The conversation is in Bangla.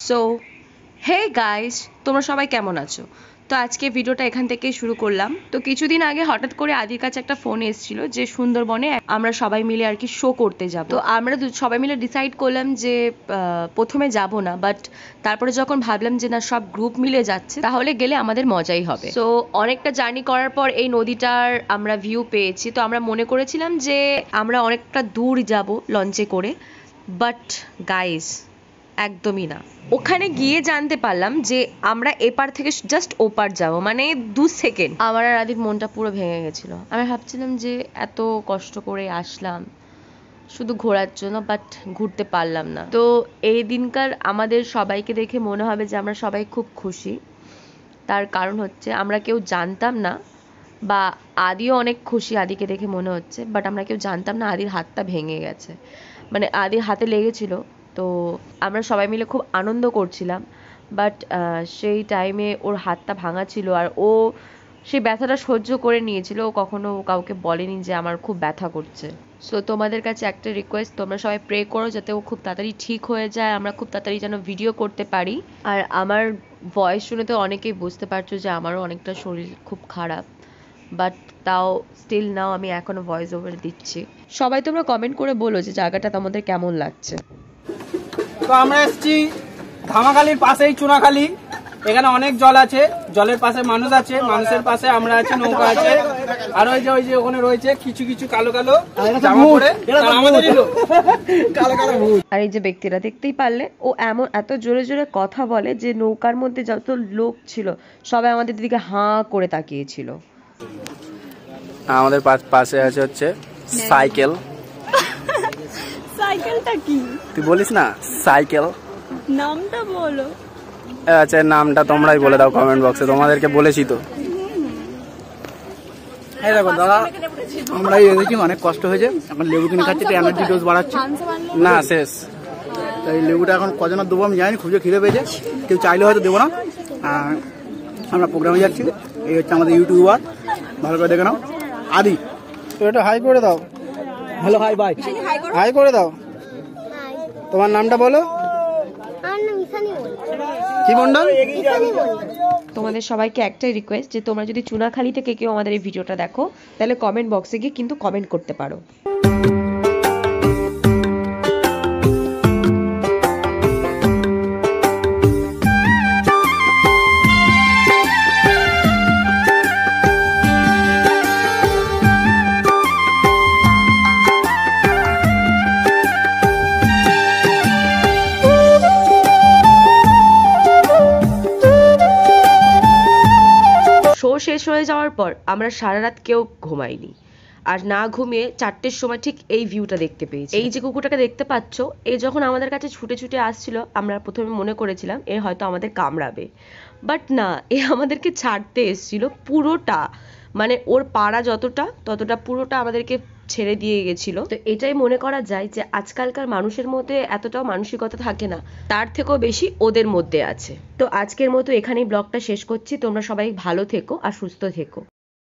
সো হে গাইস, তোমরা সবাই কেমন আছো? তো আজকে ভিডিওটা এখান থেকেই শুরু করলাম। তো কিছুদিন আগে হঠাৎ করে আদির কাছে একটা ফোন এসেছিল যে সুন্দরবনে আমরা সবাই মিলে আর কি শো করতে যাব। তো আমরা সবাই মিলে ডিসাইড করলাম যে প্রথমে যাব না, বাট তারপরে যখন ভাবলাম যে না সব গ্রুপ মিলে যাচ্ছে তাহলে গেলে আমাদের মজাই হবে। তো অনেকটা জার্নি করার পর এই নদীটার আমরা ভিউ পেয়েছি। তো আমরা মনে করেছিলাম যে আমরা অনেকটা দূর যাব লঞ্চে করে, বাট গাইস একদমই না। ওখানে গিয়ে জানতে পারলাম যে আমরা এপার থেকে জাস্ট ওপার যাব, মানে 2 সেকেন্ড। আমার আর আদির মনটা পুরো ভেঙে গেছিল। আমি ভাবছিলাম যে এত কষ্ট করে আসলাম শুধু ঘোরার জন্য, বাট ঘুরতে পারলাম না। তো এই দিনকার আমাদের সবাইকে দেখে মনে হবে যে আমরা সবাই খুব খুশি। তার কারণ হচ্ছে আমরা কেউ জানতাম না, বা আদিও অনেক খুশি আদিকে দেখে মনে হচ্ছে, বাট আমরা কেউ জানতাম না আদির হাতটা ভেঙে গেছে, মানে আদির হাতে লেগেছিল। তো আমরা সবাই মিলে খুব আনন্দ করছিলাম, বাট সেই টাইমে ওর হাতটা ভাঙা ছিল আর ও সেই ব্যথাটা সহ্য করে নিয়েছিল। ও কখনো কাউকে বলেনি যে আমার খুব ব্যথা করছে। সো তোমাদের কাছে একটা রিকোয়েস্ট, তোমরা সবাই প্রে করো যাতে ও খুব তাড়াতাড়ি ঠিক হয়ে যায়, আমরা খুব তাড়াতাড়ি যেন ভিডিও করতে পারি। আর আমার ভয়েস শুনে তো অনেকেই বুঝতে পারছো যে আমারও অনেকটা শরীর খুব খারাপ, বাট তাও স্টিল নাও আমি এখনো ভয়েস ওভার দিচ্ছি। সবাই তোমরা কমেন্ট করে বলো যে জায়গাটা তোমাদের কেমন লাগছে। তো আমরা এসেছি ধামাখালির পাশেই চুনাখালি। এখানে অনেক জল আছে, জলের পাশে মানুষ আছে, মানুষের পাশে আমরা আছি, নৌকা আছে। আর ওই যে ওখানে রয়েছে কিছু কিছু কালো কালো জামা পরে আমাদেরই লোক। আর এই যে ব্যক্তিরা দেখতেই পারলে, ও এত জোরে জোরে কথা বলে যে নৌকার মধ্যে যত লোক ছিল সবাই আমাদের দিকে হাঁ করে তাকিয়েছিল। আমাদের পাশে আছে হচ্ছে সাইকেল। সাইকেলটা কি তুই বলিস না সাইকেল, নামটা বলো। আচ্ছা নামটা তোমরাই বলে দাও কমেন্ট বক্সে, তোমাদেরকে বলেছি তো। এই দেখো দাদা, আমরা দেখি অনেক কষ্ট হয়েছে, এখন লেবু কিনে খাচ্ছি, এনার্জি ডোজ বাড়াচ্ছি। না শেষ, এই লেবুটা এখন কজনের দেবো আমি জানি, খুঁজে খিদে পেয়েছে, কেউ চাইলে হয়তো দেবো না। আমরা প্রোগ্রামে যাচ্ছি, এই হচ্ছে আমাদের ইউটিউবার, ভালো করে দেখে নাও। আদি তো এটা হাই করে দাও। হ্যালো হাই বাই, হাই করে দাও। তোমার নামটা বলো। কি মন্ডল? তোমাদের সবাইকে একটাই রিকোয়েস্ট যে তোমরা যদি চুনাখালি থেকে কেউ আমাদের এই ভিডিওটা দেখো তাহলে কমেন্ট বক্সে গিয়ে কিন্তু কমেন্ট করতে পারো। শো শেষ হয়ে যাওয়ার পর আমরা সারা রাত কেউ ঘুমাইনি, আর না ঘুমিয়ে 4টের সময় ঠিক এই ভিউটা দেখতে পেয়েছি। এই যে কুকুরটাকে দেখতে পাচ্ছ, এই যখন আমাদের কাছে ছুটে ছুটে আসছিল আমরা প্রথমে মনে করেছিলাম এ হয়তো আমাদের কামড়াবে, বাট না, এ আমাদেরকে ছাড়তে এসেছিল পুরোটা, মানে ওর পাড়া ততটা পুরোটা আমাদেরকে ছেড়ে দিয়ে গেছিল। তো এটাই মনে করা যায় যে আজকালকার মানুষের মধ্যে এতটাও মানসিকতা থাকে না, তার থেকেও বেশি ওদের মধ্যে আছে। তো আজকের মতো এখানেই ব্লগটা শেষ করছি। তোমরা সবাই ভালো থেকো আর সুস্থ থেকো।